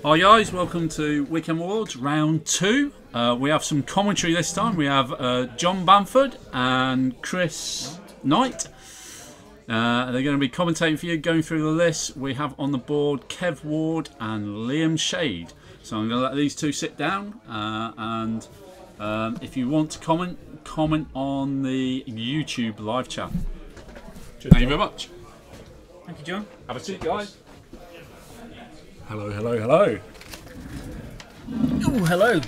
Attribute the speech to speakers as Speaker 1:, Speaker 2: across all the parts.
Speaker 1: Hi guys, welcome to Weekend Warlords round 2. We have some commentary this time. We have John Bamford and Chris Knight. They're going to be commentating for you, going through the list. We have on the board Kev Ward and Liam Shade. So I'm going to let these two sit down and if you want to comment on the YouTube live chat. Thank you very much.
Speaker 2: Thank you, John.
Speaker 1: Have a seat, guys.
Speaker 3: Hello, hello, hello.
Speaker 2: Oh, hello.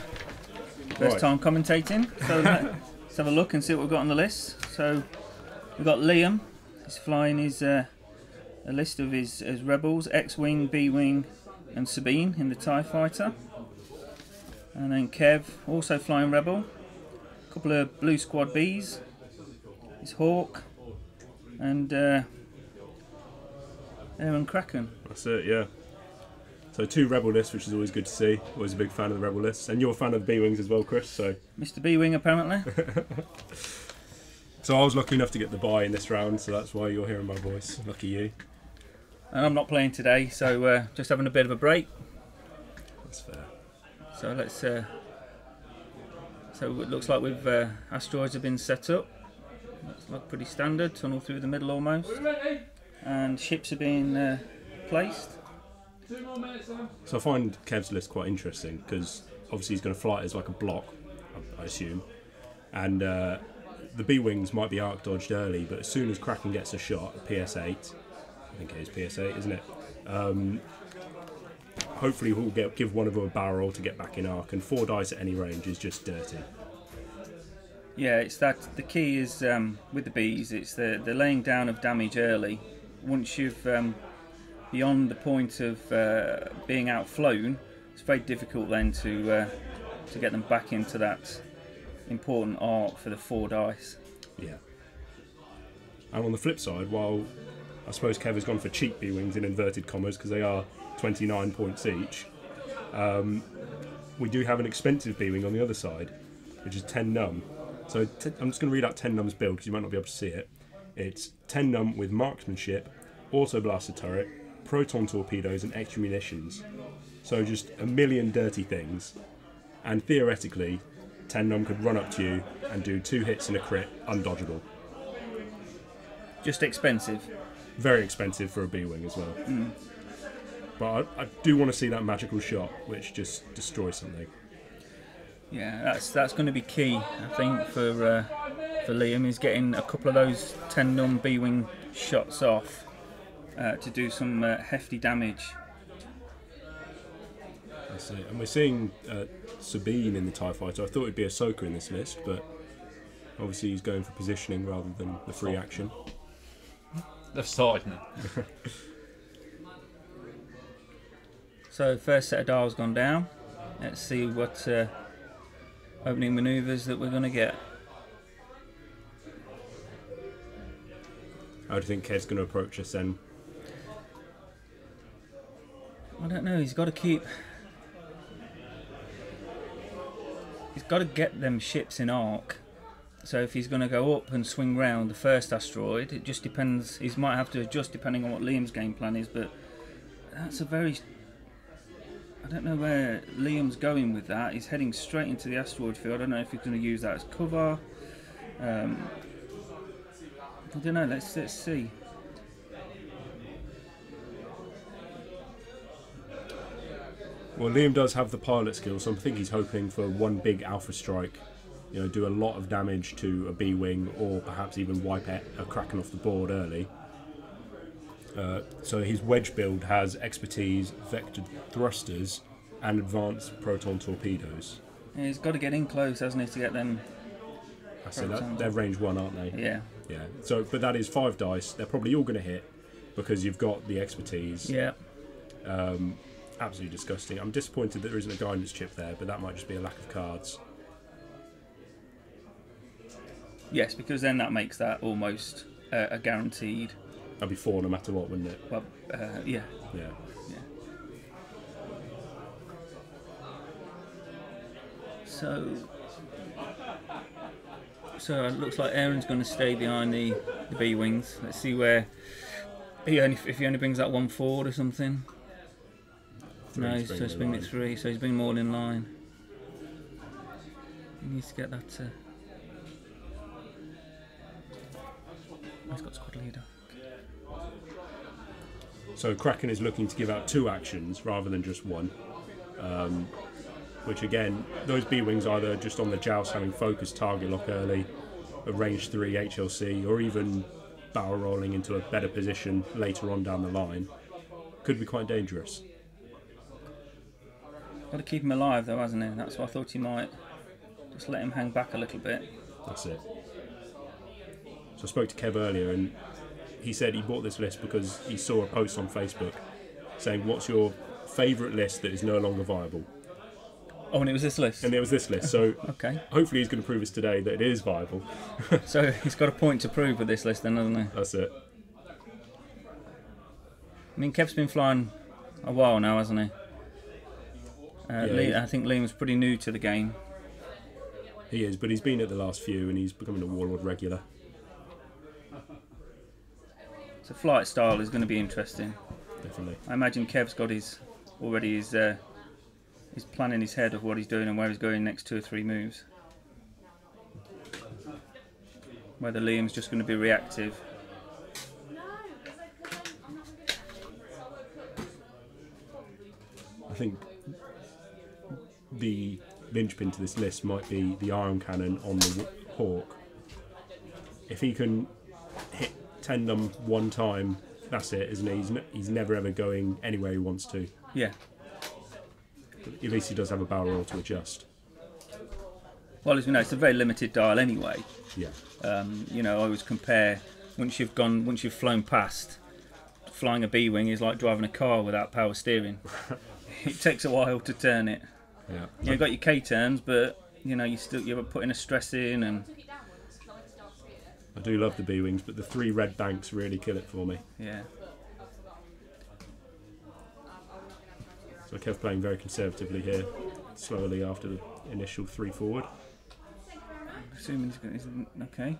Speaker 2: First time commentating. So let's have a look and see what we've got on the list. So we've got Liam. He's flying his a list of his rebels: X-wing, B-wing, and Sabine in the TIE fighter. And then Kev, also flying rebel. A couple of Blue Squad Bs. His Hawk, and Aaron Kraken.
Speaker 3: That's it, yeah. So 2 rebel lists, which is always good to see. Always a big fan of the rebel lists, and you're a fan of the B-wings as well, Chris. So
Speaker 2: Mr. B-wing apparently.
Speaker 3: So I was lucky enough to get the bye in this round, so that's why you're hearing my voice. Lucky you.
Speaker 2: And I'm not playing today, so just having a bit of a break.
Speaker 3: That's fair.
Speaker 2: So let's. So it looks like we've asteroids have been set up. Looks like pretty standard, tunnel through the middle almost, and ships are being placed.
Speaker 1: 2 more minutes, Sam.
Speaker 3: So I find Kev's list quite interesting because obviously he's going to fly it as like a block, I assume, and the B-wings might be arc dodged early, but as soon as Kraken gets a shot at PS8, I think it is PS8, isn't it? Hopefully we'll give one of them a barrel to get back in arc, and 4 dice at any range is just dirty.
Speaker 2: Yeah, it's that. The key is with the bees. It's the laying down of damage early. Once you've beyond the point of being outflown, it's very difficult then to get them back into that important arc for the 4 dice.
Speaker 3: Yeah. And on the flip side, while I suppose Kev has gone for cheap B-wings in inverted commas because they are 29 points each, we do have an expensive B-wing on the other side, which is 10 num. So I'm just going to read out 10 num's build because you might not be able to see it. It's 10 num with marksmanship, auto blaster turret, proton torpedoes, and extra munitions. So just a million dirty things, and theoretically 10 num could run up to you and do 2 hits and a crit undodgeable.
Speaker 2: Just expensive.
Speaker 3: Very expensive for a B-wing as well. But I do want to see that magical shot which just destroys something.
Speaker 2: Yeah, that's going to be key, I think, for Liam, is getting a couple of those 10 num B-wing shots off to do some hefty damage.
Speaker 3: That's it. And we're seeing Sabine in the TIE fighter. I thought it'd be Ahsoka in this list, but obviously he's going for positioning rather than the free action.
Speaker 1: They've started now.
Speaker 2: So first set of dials gone down. Let's see what opening manoeuvres that we're going to get.
Speaker 3: How do you think Kev's going to approach us then?
Speaker 2: I don't know, he's got to get them ships in arc. So if he's going to go up and swing round the first asteroid, it just depends. He might have to adjust depending on what Liam's game plan is, but that's a very... I don't know where Liam's going with that. He's heading straight into the asteroid field. I don't know if he's going to use that as cover. I don't know, let's see.
Speaker 3: Well, Liam does have the pilot skill, so I think he's hoping for one big alpha strike. You know, do a lot of damage to a B-wing, or perhaps even wipe a Kraken off the board early. So his wedge build has expertise, vectored thrusters, and advanced proton torpedoes.
Speaker 2: Yeah, he's got to get in close, hasn't he, to get them.
Speaker 3: I say that they're range 1, aren't they?
Speaker 2: Yeah.
Speaker 3: Yeah. So, but that is 5 dice. They're probably all going to hit because you've got the expertise.
Speaker 2: Yeah.
Speaker 3: Absolutely disgusting. I'm disappointed that there isn't a guidance chip there, but that might just be a lack of cards.
Speaker 2: Yes, because then that makes that almost a guaranteed.
Speaker 3: That'd be 4 no matter what, wouldn't it?
Speaker 2: Well, yeah.
Speaker 3: Yeah.
Speaker 2: So it looks like Aaron's going to stay behind the B-wings. Let's see where if he only brings that one forward or something. No, he's just bringing it 3, so he's bringing them all in line. He needs to get that. He's got squad leader.
Speaker 3: So Kraken is looking to give out 2 actions rather than just 1. Which again, those B-Wings either just on the joust having focused target lock early, a range 3 HLC, or even barrel rolling into a better position later on down the line, could be quite dangerous.
Speaker 2: Got to keep him alive though, hasn't he? That's why I thought he might just let him hang back a little bit.
Speaker 3: That's it. So I spoke to Kev earlier and he said he bought this list because he saw a post on Facebook saying, what's your favourite list that is no longer viable?
Speaker 2: Oh, and it was this list?
Speaker 3: And it was this list, so
Speaker 2: okay.
Speaker 3: Hopefully he's going to prove us today that it is viable.
Speaker 2: So he's got a point to prove with this list then, hasn't he?
Speaker 3: That's it.
Speaker 2: I mean, Kev's been flying a while now, hasn't he?
Speaker 3: Yeah,
Speaker 2: I think Liam's pretty new to the game.
Speaker 3: He is, but he's been at the last few and he's becoming a Warlord regular.
Speaker 2: So flight style is going to be interesting.
Speaker 3: Definitely.
Speaker 2: I imagine Kev's got his plan in his head of what he's doing and where he's going next 2 or 3 moves. Whether Liam's just going to be reactive.
Speaker 3: I think the linchpin to this list might be the ion cannon on the Hawk. If he can hit 10 them one time, that's it, isn't he? He's never ever going anywhere he wants to.
Speaker 2: Yeah.
Speaker 3: At least he does have a barrel roll to adjust.
Speaker 2: Well, as we know, it's a very limited dial anyway.
Speaker 3: Yeah.
Speaker 2: You know, I always compare once you've flown past, flying a B-wing is like driving a car without power steering. It takes a while to turn it.
Speaker 3: Yeah.
Speaker 2: You've got your K-turns, but you know you're putting a stress in, and
Speaker 3: I do love the B-Wings, but the 3 red banks really kill it for me.
Speaker 2: yeah.
Speaker 3: So Kev playing very conservatively here, slowly after the initial 3 forward.
Speaker 2: Assuming he's okay.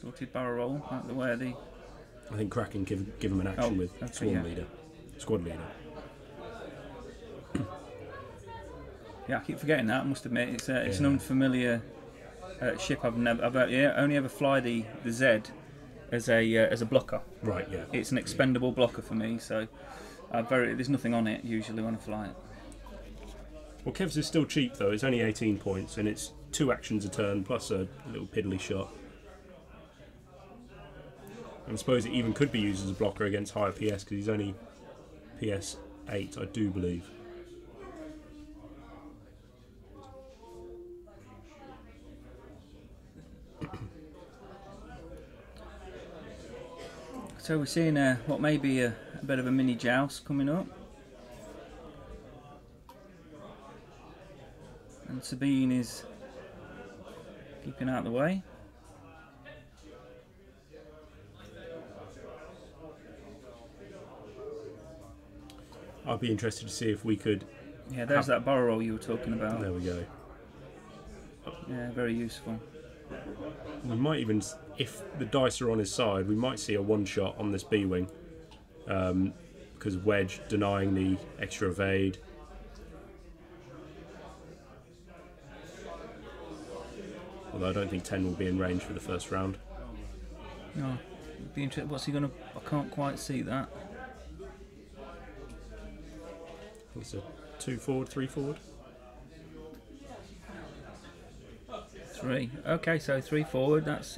Speaker 2: Sorted barrel roll out of the way of the.
Speaker 3: I think Kraken give him an action with squad leader.
Speaker 2: Yeah, I keep forgetting that. I must admit, it's an unfamiliar ship. I've only ever fly the Z as a blocker.
Speaker 3: Right. Yeah.
Speaker 2: It's an expendable blocker for me, so there's nothing on it usually when I fly it.
Speaker 3: Well, Kev's is still cheap though. It's only 18 points, and it's 2 actions a turn plus a little piddly shot. And I suppose it even could be used as a blocker against higher PS because he's only PS 8, I do believe.
Speaker 2: So we're seeing what may be a bit of a mini joust coming up. And Sabine is keeping out of the way.
Speaker 3: I'd be interested to see if we could...
Speaker 2: Yeah, there's that barrel roll you were talking about.
Speaker 3: There we go.
Speaker 2: Yeah, very useful.
Speaker 3: We might even, if the dice are on his side, we might see a one-shot on this B-Wing. Because Wedge denying the extra evade. Although I don't think 10 will be in range for the first round.
Speaker 2: No, it'd be interesting. What's he going to... I can't quite see that.
Speaker 3: It's a 2 forward, 3 forward.
Speaker 2: 3. Okay, so 3 forward. That's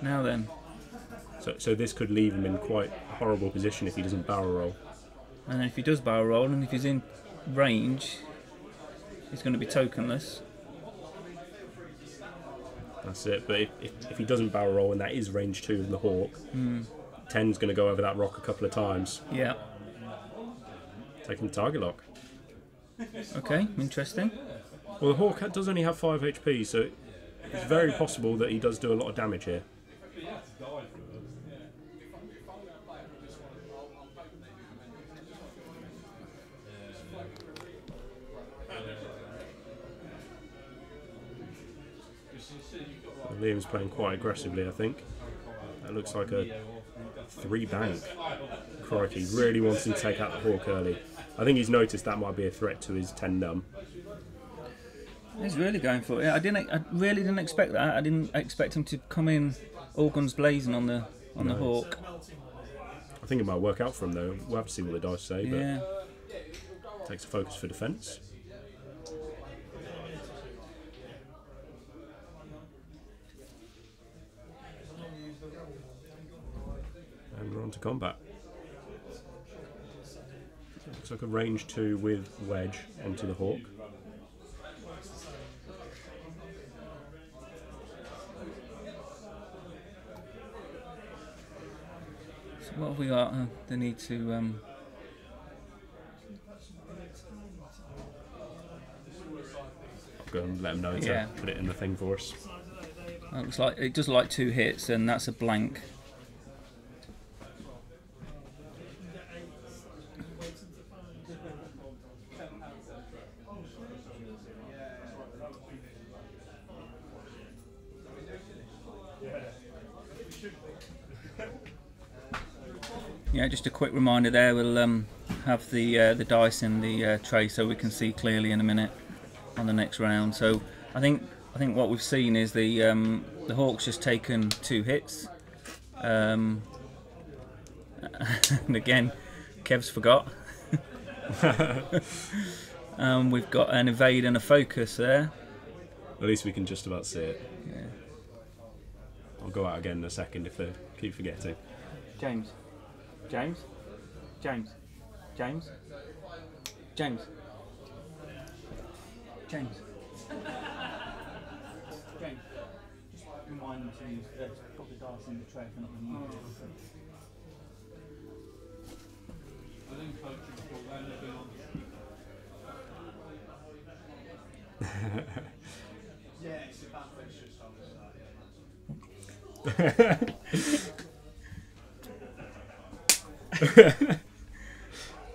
Speaker 2: now then.
Speaker 3: So this could leave him in quite a horrible position if he doesn't barrel roll.
Speaker 2: And if he does barrel roll, and if he's in range, he's going to be tokenless.
Speaker 3: That's it. But if he doesn't barrel roll, and that is range 2 in the Hawk, 10's going to go over that rock a couple of times.
Speaker 2: Yeah.
Speaker 3: Taking the target lock.
Speaker 2: Okay, interesting.
Speaker 3: Well, the Hawk does only have 5 HP, so it's very possible that he does do a lot of damage here. Liam's playing quite aggressively, I think. That looks like a 3 bank. Crikey, really wanting to take out the Hawk early. I think he's noticed that might be a threat to his 10 num.
Speaker 2: He's really going for it. I really didn't expect that. I didn't expect him to come in all guns blazing on the Hawk.
Speaker 3: I think it might work out for him though. We'll have to see what the dice say,
Speaker 2: Yeah.
Speaker 3: but takes a focus for defence. And we're on to combat. Looks like a range 2 with wedge onto the Hawk.
Speaker 2: So what have we got? They need to.
Speaker 3: I'll go and let him know to
Speaker 2: Yeah.
Speaker 3: put it in the thing for us.
Speaker 2: It looks like it does like 2 hits, and that's a blank. Yeah, just a quick reminder there. We'll have the dice in the tray so we can see clearly in a minute on the next round. So I think what we've seen is the Hawk's just taken 2 hits, and again, Kev's forgot. We've got an evade and a focus there.
Speaker 3: At least we can just about see it.
Speaker 2: Yeah.
Speaker 3: I'll go out again in a second if they keep forgetting.
Speaker 2: James. James? James? James? James? James? James? Just remind them to use put the dice in the tray if they're not going to use it.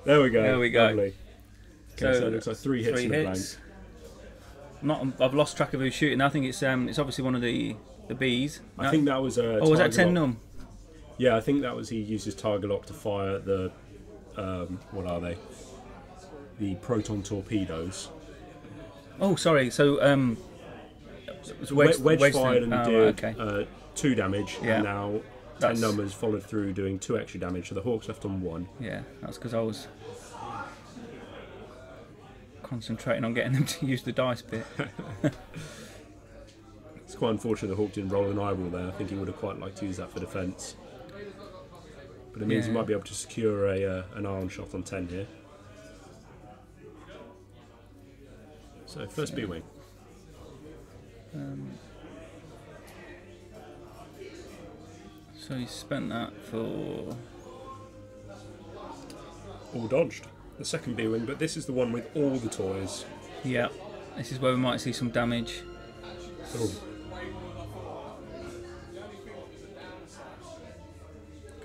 Speaker 3: There we go.
Speaker 2: There we go.
Speaker 3: Lovely. Okay, so it looks like 3 hits and a blank.
Speaker 2: I've lost track of who's shooting. I think it's obviously one of the bees.
Speaker 3: I think that was a.
Speaker 2: Oh, was that
Speaker 3: Tiger
Speaker 2: 10
Speaker 3: Lock.
Speaker 2: num?
Speaker 3: Yeah, I think that was he used his Tiger Lock to fire the. What are they? The proton torpedoes.
Speaker 2: Oh, sorry. So
Speaker 3: Wedge
Speaker 2: wedge
Speaker 3: fired
Speaker 2: thing.
Speaker 3: and
Speaker 2: Oh,
Speaker 3: did
Speaker 2: okay.
Speaker 3: 2 damage,
Speaker 2: Yeah.
Speaker 3: and now 10
Speaker 2: That's-
Speaker 3: numbers followed through doing 2 extra damage. So the Hawk's left on 1.
Speaker 2: Yeah, that's because I was concentrating on getting them to use the dice bit.
Speaker 3: It's quite unfortunate the Hawk didn't roll an eyeball there. I think he would have quite liked to use that for defence. But it means he
Speaker 2: Yeah.
Speaker 3: might be able to secure an iron shot on 10 here. So first B-wing.
Speaker 2: So he spent that for.
Speaker 3: All dodged. The second B-wing, but this is the one with all the toys.
Speaker 2: Yeah, this is where we might see some damage.
Speaker 3: Oh.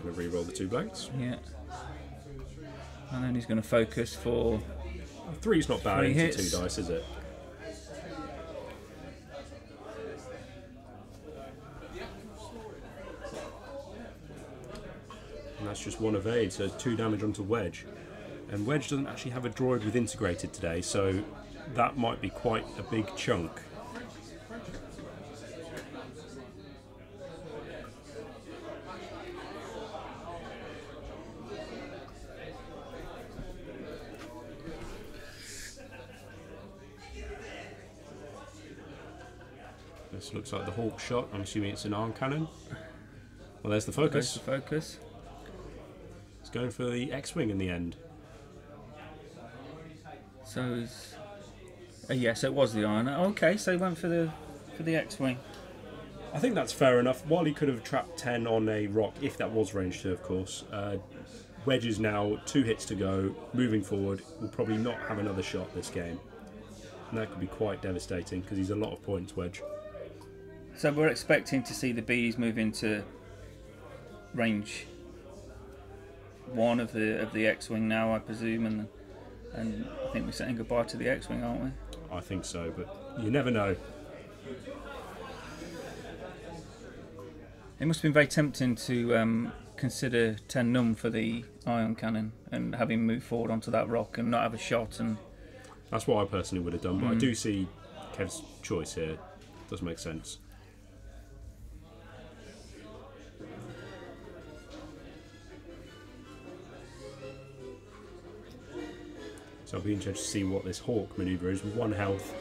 Speaker 3: Going to re-roll the 2 blanks.
Speaker 2: Yeah. And then he's going to focus for.
Speaker 3: 3's not bad
Speaker 2: 3
Speaker 3: into
Speaker 2: hits.
Speaker 3: 2 dice, is it? And that's just 1 evade, so 2 damage onto Wedge. And Wedge doesn't actually have a droid with integrated today, so that might be quite a big chunk. This looks like the Hawk shot. I'm assuming it's an arm cannon. Well, there's the
Speaker 2: There's
Speaker 3: focus.
Speaker 2: the focus.
Speaker 3: It's going for the X-wing in the end.
Speaker 2: So he's. Yeah, so it was the iron. Okay, so he went for the X-wing.
Speaker 3: I think that's fair enough. While he could have trapped 10 on a rock, if that was range 2, of course, Wedge is now 2 hits to go. Moving forward, will probably not have another shot this game. And that could be quite devastating because he's a lot of points, Wedge.
Speaker 2: So we're expecting to see the bees move into range 1 of the X-wing now, I presume, and I think we're saying goodbye to the X-wing, aren't we?
Speaker 3: I think so, but you never know.
Speaker 2: It must have been very tempting to consider 10 num for the ion cannon and have him move forward onto that rock and not have a shot. And
Speaker 3: That's what I personally would have done, but I do see Kev's choice here. Does make sense. So I'll be interested to see what this hawk manoeuvre is. With 1 health,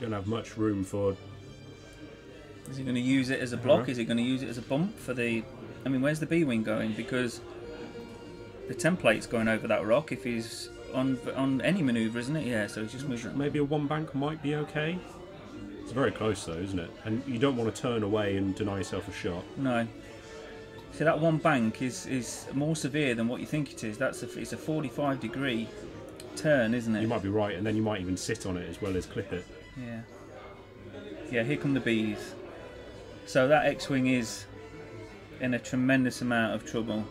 Speaker 3: you don't have much room for...
Speaker 2: is he going to use it as a block? Is he going to use it as a bump for the... I mean, where's the B-wing going? Because the template's going over that rock if he's on any manoeuvre, isn't it? Yeah, so he's just moving.
Speaker 3: Maybe a 1 bank might be okay. It's very close though, isn't it? And you don't want to turn away and deny yourself a shot.
Speaker 2: No. See, that 1 bank is more severe than what you think it is. It's a 45-degree turn, isn't it?
Speaker 3: You might be right, and then you might even sit on it as well as clip it.
Speaker 2: Yeah. Yeah, here come the bees. So that X-Wing is in a tremendous amount of trouble.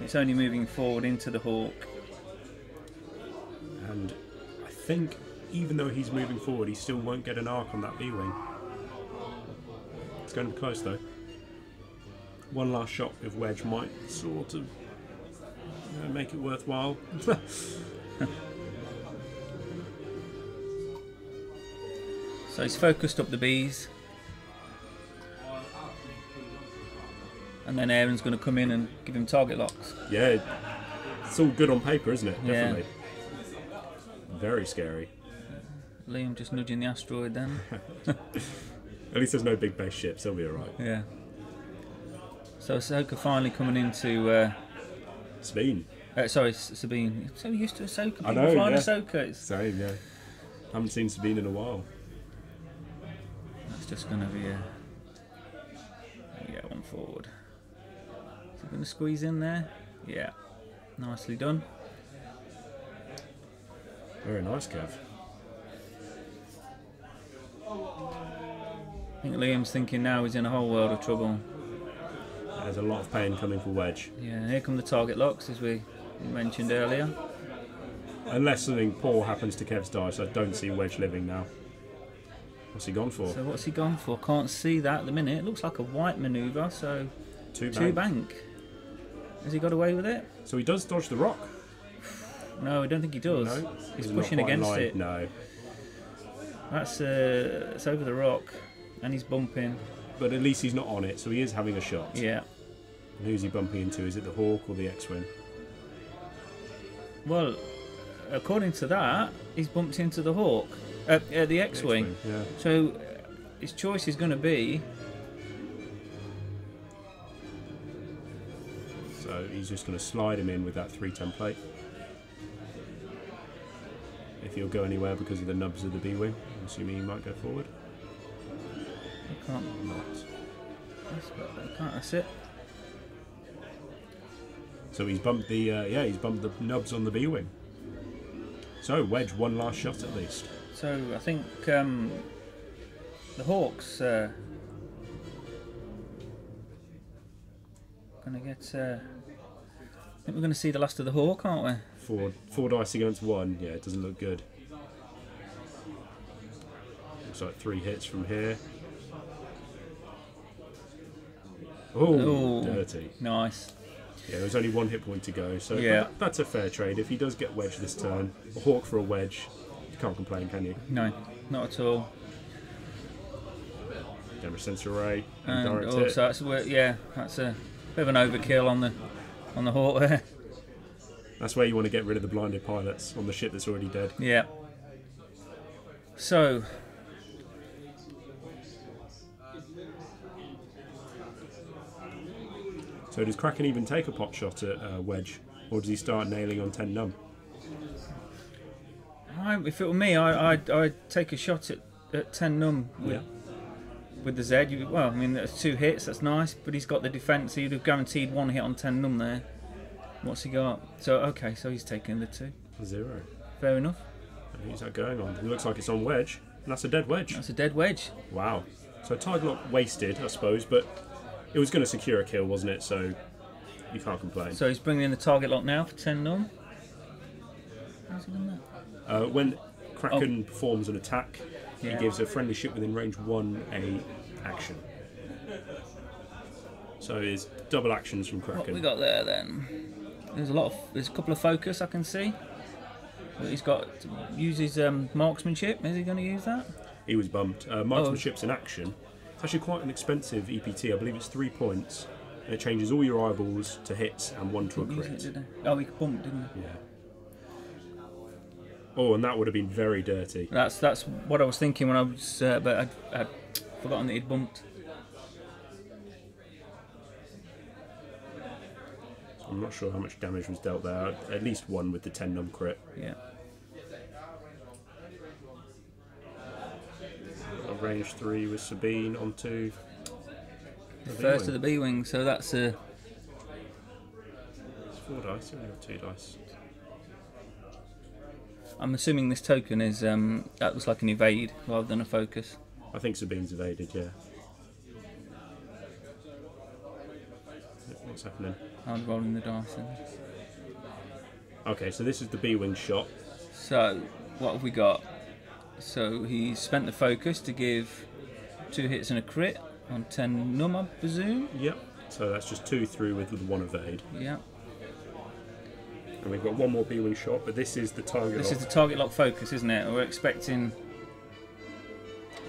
Speaker 2: It's only moving forward into the Hawk.
Speaker 3: And I think even though he's moving forward, he still won't get an arc on that B-wing. It's going to be close though. One last shot with Wedge might sort of make it worthwhile.
Speaker 2: So he's focused up the bees. And then Aaron's going to come in and give him target locks.
Speaker 3: Yeah, it's all good on paper, isn't it?
Speaker 2: Yeah.
Speaker 3: Definitely. Very scary.
Speaker 2: Liam just nudging the asteroid then.
Speaker 3: At least there's no big base ships, they'll be alright.
Speaker 2: Yeah. So Ahsoka finally coming into...
Speaker 3: Sabine.
Speaker 2: Sorry, Sabine. I'm so used to Ahsoka. People
Speaker 3: I know,
Speaker 2: flying
Speaker 3: yeah.
Speaker 2: Ahsoka. It's
Speaker 3: Same, yeah. Haven't seen Sabine in a while.
Speaker 2: That's just going to be a... Yeah, one forward. Is it going to squeeze in there? Yeah. Nicely done.
Speaker 3: Very nice, Kev.
Speaker 2: I think Liam's thinking now he's in a whole world of trouble.
Speaker 3: There's a lot of pain coming for Wedge.
Speaker 2: Yeah, here come the target locks as we mentioned earlier.
Speaker 3: Unless something poor happens to Kev's dice, I don't see Wedge living now. What's he gone for?
Speaker 2: So what's he gone for? Can't see that at the minute. It looks like a white manoeuvre, so
Speaker 3: 2
Speaker 2: bank. Has he got away with it?
Speaker 3: So he does dodge the rock.
Speaker 2: No, I don't think he does.
Speaker 3: No,
Speaker 2: He's
Speaker 3: not
Speaker 2: pushing
Speaker 3: quite in
Speaker 2: against
Speaker 3: line.
Speaker 2: it.
Speaker 3: No,
Speaker 2: That's it's over the rock, and he's bumping.
Speaker 3: but at least he's not on it, so he is having a shot.
Speaker 2: Yeah.
Speaker 3: And who's he bumping into? Is it the Hawk or the X-Wing?
Speaker 2: Well, according to that, he's bumped into the Hawk, the X-wing.
Speaker 3: Yeah.
Speaker 2: So his choice is going to be.
Speaker 3: So he's just going to slide him in with that 3 template. If he'll go anywhere because of the nubs of the B-wing, I'm assuming he might go forward.
Speaker 2: I can't.
Speaker 3: Not.
Speaker 2: That's it.
Speaker 3: So he's bumped the he's bumped the nubs on the B-wing. So Wedge, one last shot at least.
Speaker 2: So I think the Hawks going to get. I think we're going to see the last of the Hawk, aren't we?
Speaker 3: Four dice against 1. Yeah, it doesn't look good. Looks like 3 hits from here. Oh, dirty.
Speaker 2: Nice.
Speaker 3: Yeah, there's only 1 hit point to go, so
Speaker 2: Yeah.
Speaker 3: that's a fair trade. If he does get Wedge this turn, a Hawk for a Wedge, you can't complain, can you?
Speaker 2: No, not at all.
Speaker 3: Camera sensor array,
Speaker 2: And
Speaker 3: direct
Speaker 2: also,
Speaker 3: hit.
Speaker 2: that's a bit of an overkill on the Hawk there.
Speaker 3: That's where you want to get rid of the blinded pilots on the ship that's already dead.
Speaker 2: Yeah. So.
Speaker 3: So does Kraken even take a pot shot at Wedge, or does he start nailing on 10 num?
Speaker 2: If it were me, I'd take a shot at 10 num with the Z. Well, I mean, that's 2 hits, that's nice, but he's got the defence, so you'd have guaranteed 1 hit on 10 num there. What's he got? So, okay, so he's taking the 2.
Speaker 3: 0.
Speaker 2: Fair enough.
Speaker 3: Who's that going on? It looks like it's on Wedge, and that's a dead Wedge.
Speaker 2: That's a dead wedge.
Speaker 3: Wow. So tide lock wasted, I suppose, but it was going to secure a kill, wasn't it? So you can't complain.
Speaker 2: So he's bringing in the target lock now for 10 num. How's he done that?
Speaker 3: When Kraken performs an attack,
Speaker 2: Yeah.
Speaker 3: he gives a friendly ship within range 1 a action. So it's double actions from
Speaker 2: What we
Speaker 3: Kraken.
Speaker 2: got there then? There's a couple of focus I can see. But he's got uses marksmanship. Is he going to use that?
Speaker 3: He was bumped. Marksmanship's an action. It's actually quite an expensive EPT. I believe it's 3 points, and it changes all your eyeballs to hits and 1 to a
Speaker 2: Use it,
Speaker 3: crit.
Speaker 2: did he? Oh, he bumped, didn't he?
Speaker 3: Yeah. Oh, and that would have been very dirty.
Speaker 2: That's what I was thinking when I was, but I'd forgotten that he'd bumped.
Speaker 3: So I'm not sure how much damage was dealt there. At least 1 with the 10 num crit.
Speaker 2: Yeah.
Speaker 3: A range 3 with Sabine onto the
Speaker 2: First
Speaker 3: B-wing.
Speaker 2: of the B-wing, so that's a.
Speaker 3: It's 4 dice. You only got 2 dice.
Speaker 2: I'm assuming this token is that was like an evade rather than a focus.
Speaker 3: I think Sabine's evaded. Yeah. What's happening?
Speaker 2: I'm rolling the dice. Then.
Speaker 3: Okay, so this is the B-wing shot.
Speaker 2: So what have we got? So he's spent the focus to give 2 hits and a crit on 10 num, I presume.
Speaker 3: Yep. So that's just 2 through with 1 evade.
Speaker 2: Yeah.
Speaker 3: And we've got 1 more B-wing shot, but this is the target.
Speaker 2: This is the target lock focus, isn't it? We're expecting.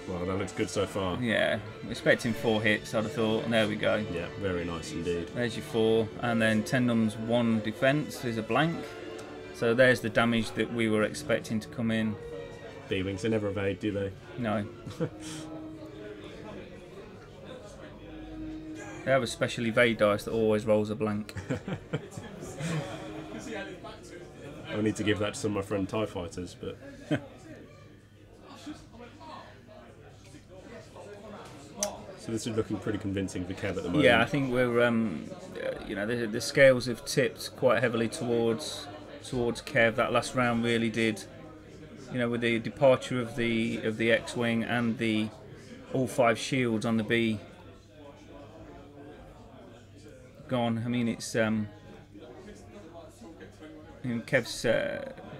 Speaker 3: Well, that looks good so far.
Speaker 2: Yeah, we're expecting 4 hits. I'd have thought. And there we go.
Speaker 3: Yeah, very nice indeed.
Speaker 2: There's your 4, and then 10 num's 1 defense is a blank. So there's the damage that we were expecting to come in.
Speaker 3: B-wings, they never evade, do they?
Speaker 2: No. They have a special evade dice that always rolls a blank.
Speaker 3: I need to give that to some of my friend TIE fighters, but so this is looking pretty convincing for Kev at the moment.
Speaker 2: Yeah, I think we're, you know, the scales have tipped quite heavily towards Kev. That last round really did, you know, with the departure of the X-wing and the all 5 shields on the B gone. I mean, it's Kev's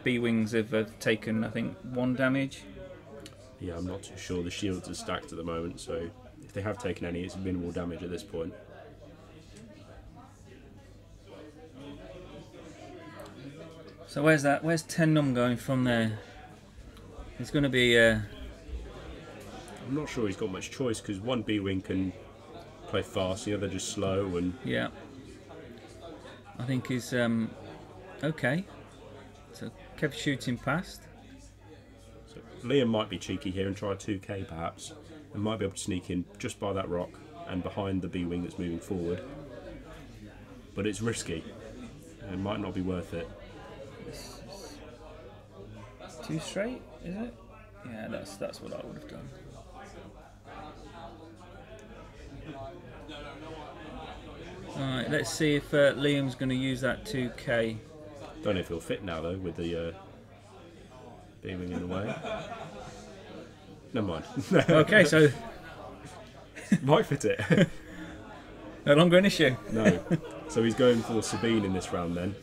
Speaker 2: B-wings have taken, I think, 1 damage.
Speaker 3: Yeah, I'm not too sure. The shields are stacked at the moment, so if they have taken any, it's minimal damage at this point.
Speaker 2: So where's 10 num going from there? It's going to be
Speaker 3: I'm not sure he's got much choice because 1 B-wing can play fast, the other just slow, and
Speaker 2: yeah. I think he's okay. So Kev's shooting past.
Speaker 3: so Liam might be cheeky here and try a 2k perhaps, and might be able to sneak in just by that rock and behind the B-wing that's moving forward. But it's risky. It might not be worth it.
Speaker 2: 2 straight, is it? Yeah, that's what I would have done. Alright, let's see if Liam's going to use that 2k.
Speaker 3: Don't know if he'll fit now though with the B-wing in the way. Never mind.
Speaker 2: Okay, so
Speaker 3: Might fit it.
Speaker 2: no longer an issue.
Speaker 3: No. So he's going for Sabine in this round then.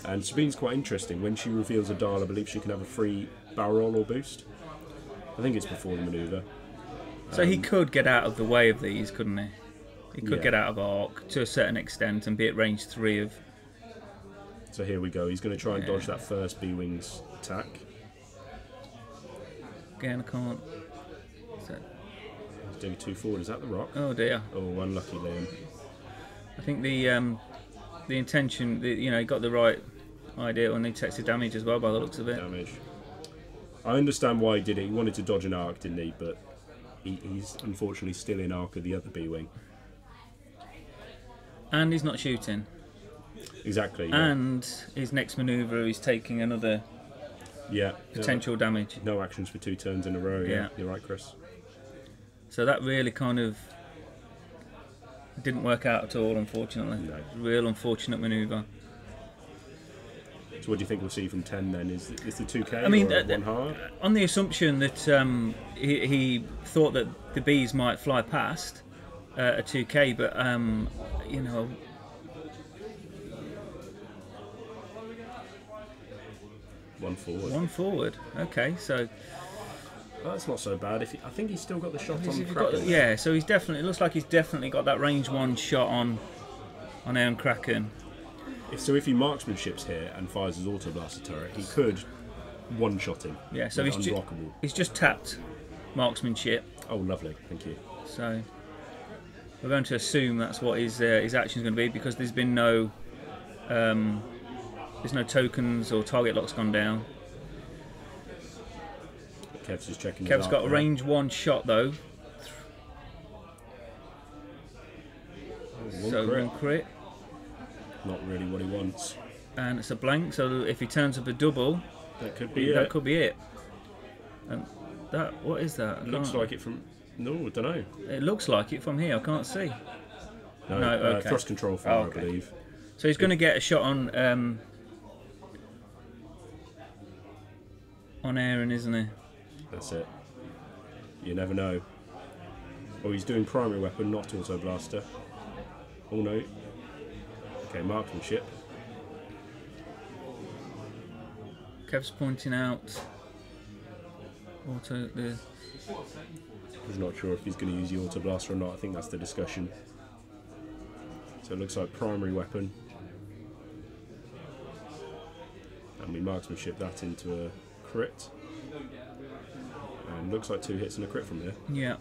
Speaker 3: And Sabine's quite interesting. When she reveals a dial, I believe she can have a free barrel roll or boost. I think it's before the manoeuvre.
Speaker 2: So he could get out of the way of these, couldn't he? He could
Speaker 3: Yeah.
Speaker 2: get out of arc to a certain extent and be at range 3 of.
Speaker 3: So here we go. He's going to try and
Speaker 2: Yeah.
Speaker 3: dodge that first B-wing's attack.
Speaker 2: Again, I can't. So,
Speaker 3: He's doing 2 forward. Is that the rock?
Speaker 2: oh dear.
Speaker 3: Oh, unlucky Liam.
Speaker 2: I think the intention, you know, he got the right idea when he takes the damage as well by the looks of it.
Speaker 3: Damage. I understand why he did it. He wanted to dodge an arc, didn't he? But he's unfortunately still in arc of the other B-wing.
Speaker 2: And he's not shooting.
Speaker 3: Exactly. Yeah.
Speaker 2: And his next manoeuvre, he's taking another
Speaker 3: Yeah.
Speaker 2: potential damage.
Speaker 3: No actions for 2 turns in a row. Yeah.
Speaker 2: Yeah.
Speaker 3: You're right, Chris.
Speaker 2: So that really kind of didn't work out at all, unfortunately.
Speaker 3: No.
Speaker 2: Real unfortunate manoeuvre.
Speaker 3: So what do you think we'll see from 10 then? Is the 2k
Speaker 2: I mean,
Speaker 3: or 1 hard?
Speaker 2: on the assumption that he thought that the bees might fly past a 2k, but you know,
Speaker 3: One forward.
Speaker 2: 1 forward. Okay, so
Speaker 3: Oh, that's not so bad. I think he's still got the shot on
Speaker 2: He's got
Speaker 3: Kraken.
Speaker 2: yeah, so he's definitely. It looks like he's definitely got that range 1 shot on Aaron Kraken.
Speaker 3: If he marksmanships here and fires his auto blaster turret, he could one-shot him.
Speaker 2: Yeah, so
Speaker 3: with
Speaker 2: he's
Speaker 3: unblockable.
Speaker 2: he's just tapped marksmanship.
Speaker 3: Oh, lovely. Thank you.
Speaker 2: So we're going to assume that's what his action is going to be, because there's been no there's no tokens or target locks gone down.
Speaker 3: Kev's just checking.
Speaker 2: Kev's got a range 1 shot though. One crit.
Speaker 3: Not really what he wants.
Speaker 2: And it's a blank, so if he turns up a double,
Speaker 3: That could be
Speaker 2: that
Speaker 3: it.
Speaker 2: could be it. And that, what is that?
Speaker 3: Looks like it from. No, I don't know.
Speaker 2: It looks like it from here. I can't see.
Speaker 3: No,
Speaker 2: No, okay.
Speaker 3: thrust control fire,
Speaker 2: okay.
Speaker 3: I believe.
Speaker 2: So he's going to get a shot on Aaron, isn't he?
Speaker 3: That's it. You never know. Oh, he's doing primary weapon, not auto blaster. Oh no. Okay, marksmanship.
Speaker 2: Kev's pointing out auto the.
Speaker 3: He's not sure if he's going to use the auto blaster or not. I think that's the discussion. So it looks like primary weapon. And we marksmanship that into a crit. And looks like 2 hits and a crit from there.
Speaker 2: Yeah.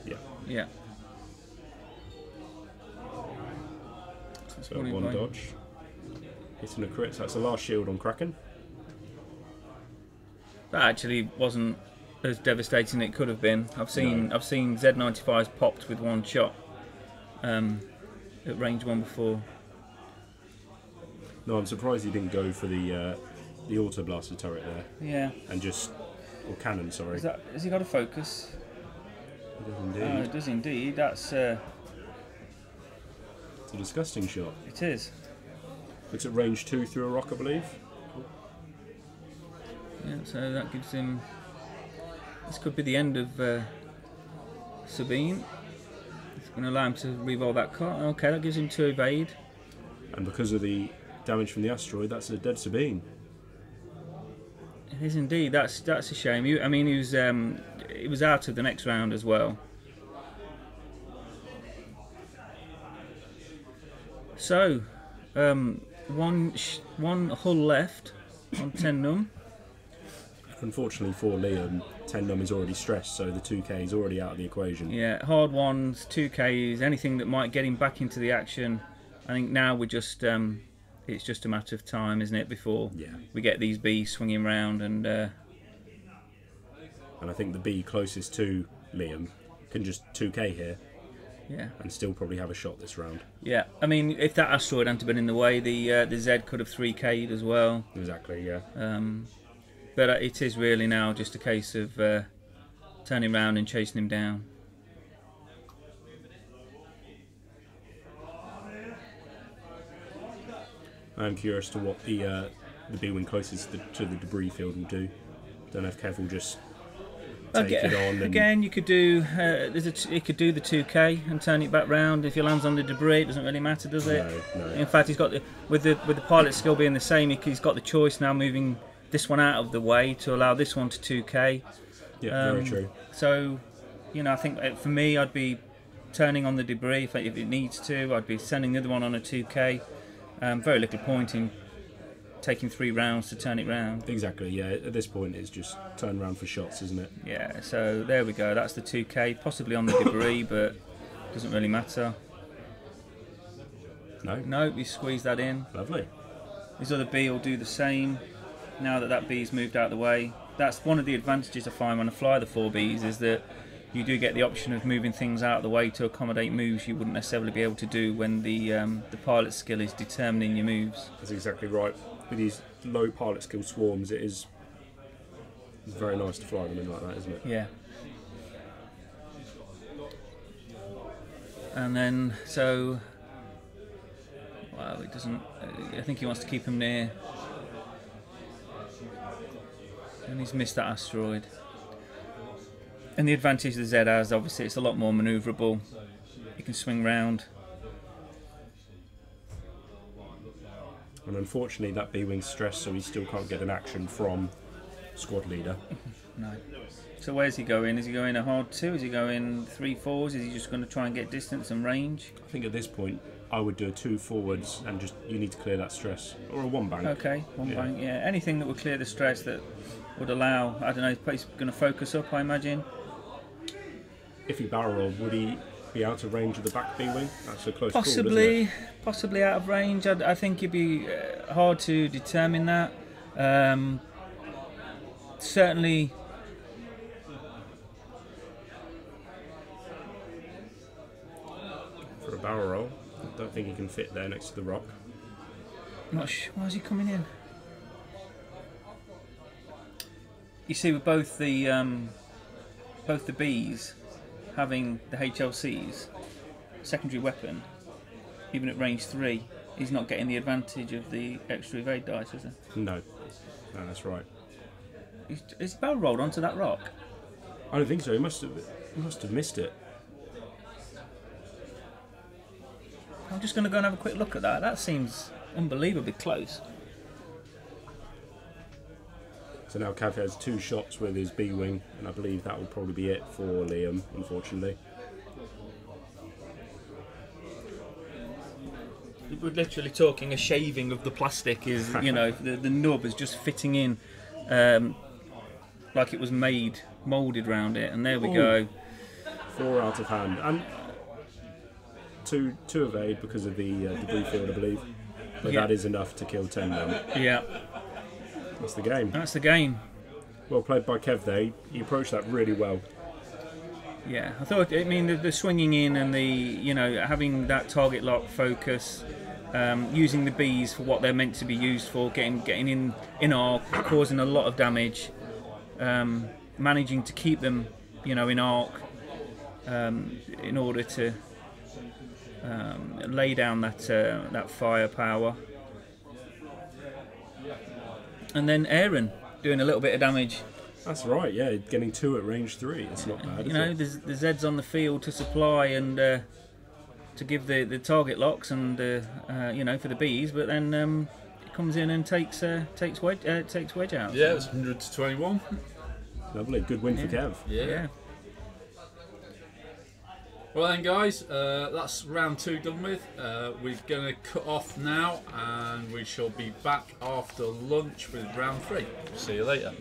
Speaker 3: Yeah.
Speaker 2: Yeah.
Speaker 3: So 1 dodge. Hitting a crit. So that's the last shield on Kraken.
Speaker 2: That actually wasn't as devastating as it could have been. I've seen Z95s popped with 1 shot at range 1 before.
Speaker 3: No, I'm surprised he didn't go for the auto blaster turret there
Speaker 2: Yeah.
Speaker 3: and just or cannon. Sorry.
Speaker 2: Has he got a focus?
Speaker 3: It does indeed.
Speaker 2: Oh, it does indeed. That's
Speaker 3: It's a disgusting shot.
Speaker 2: it is.
Speaker 3: Looks at range 2 through a rock, I believe.
Speaker 2: Yeah. So that gives him. This could be the end of Sabine. It's going to allow him to re-roll that card. Okay, that gives him 2 evade.
Speaker 3: And because of the damage from the asteroid, that's a dead Sabine.
Speaker 2: It is indeed. That's a shame. He was out of the next round as well. So, one hull left on 10 num.
Speaker 3: Unfortunately for Liam, 10 num is already stressed, so the 2k is already out of the equation.
Speaker 2: Yeah, hard ones, 2Ks, anything that might get him back into the action. I think now we're just it's just a matter of time, isn't it, before we get these Bs swinging round and
Speaker 3: I think the B closest to Liam can just 2k here
Speaker 2: yeah.
Speaker 3: and still probably have a shot this round.
Speaker 2: Yeah, I mean, if that asteroid hadn't been in the way, the Z could have 3K'd as well.
Speaker 3: Exactly, yeah.
Speaker 2: But it is really now just a case of turning around and chasing him down.
Speaker 3: I'm curious to what the B-wing closest to the debris field will do. Don't know if Kev will just take it on. And
Speaker 2: Again, you could do it could do the 2K and turn it back round. If he lands on the debris, it doesn't really matter, does it?
Speaker 3: No.
Speaker 2: In fact, he's got with the pilot skill being the same, he's got the choice now, moving this one out of the way to allow this one to 2K.
Speaker 3: Yeah, very true.
Speaker 2: So, I think for me, I'd be turning on the debris if it needs to. I'd be sending the other one on a 2K. Very little point in taking 3 rounds to turn it round.
Speaker 3: Exactly, yeah. At this point, it's just turn around for shots, isn't it?
Speaker 2: Yeah, so there we go. That's the 2K, possibly on the debris, but doesn't really matter. No, we squeeze that in.
Speaker 3: Lovely.
Speaker 2: His other B will do the same. Now that B's moved out of the way. That's one of the advantages I find when I fly the 4Bs, is that you do get the option of moving things out of the way to accommodate moves you wouldn't necessarily be able to do when the pilot skill is determining your moves.
Speaker 3: That's exactly right. With these low pilot skill swarms, it's very nice to fly them in like that, isn't it?
Speaker 2: Yeah. And then, so... Well, it doesn't... I think he wants to keep him near. And he's missed that asteroid. And the advantage the Z has, obviously, it's a lot more manoeuvrable. You can swing round.
Speaker 3: And unfortunately, that B-wing's stressed, so he still can't get an action from squad leader.
Speaker 2: No. So where's he going? Is he going a hard 2? Is he going 3-4s? Is he just going to try and get distance and range?
Speaker 3: I think at this point, I would do a 2 forwards and just, you need to clear that stress. Or a 1 bank.
Speaker 2: Okay, 1 bank, yeah. Anything that would clear the stress that would allow, I don't know, he's going to focus up, I imagine.
Speaker 3: If he barrel rolled, would he be out of range of the back B-wing? That's a close call, isn't it?
Speaker 2: Possibly out of range. I think it'd be hard to determine that. Certainly...
Speaker 3: For a barrel roll, I don't think he can fit there next to the rock.
Speaker 2: Not sure. Why is he coming in? You see, with both the Bs having the HLCs, secondary weapon, even at range 3, he's not getting the advantage of the extra evade dice, is he?
Speaker 3: No, that's right.
Speaker 2: Is he barrel rolled onto that rock?
Speaker 3: I don't think so. He must have missed it.
Speaker 2: I'm just going to go and have a quick look at that. That seems unbelievably close.
Speaker 3: So now Cav has 2 shots with his B-wing, and I believe that will probably be it for Liam, unfortunately.
Speaker 2: We're literally talking a shaving of the plastic. Is you know the nub is just fitting in like it was moulded round it, and there we go.
Speaker 3: 4 out of hand, and two evade because of the debris field, I believe. But that is enough to kill 10 men.
Speaker 2: Yeah.
Speaker 3: That's the game.
Speaker 2: That's the game.
Speaker 3: Well played by Kev there. He approached that really well.
Speaker 2: Yeah, I thought. I mean, the swinging in and the having that target lock focus, using the bees for what they're meant to be used for, getting in arc, causing a lot of damage, managing to keep them, in arc, in order to lay down that firepower. And then Aaron doing a little bit of damage.
Speaker 3: That's right, yeah, getting 2 at range 3. It's not bad.
Speaker 2: There's Zeds on the field to supply and to give the target locks and for the bees, but then it comes in and takes wedge out.
Speaker 1: Yeah, it's 100 to 21.
Speaker 3: Lovely, good win for Kev.
Speaker 2: Yeah.
Speaker 1: Well then, guys, that's round 2 done with. We're going to cut off now, and we shall be back after lunch with round 3. See you later.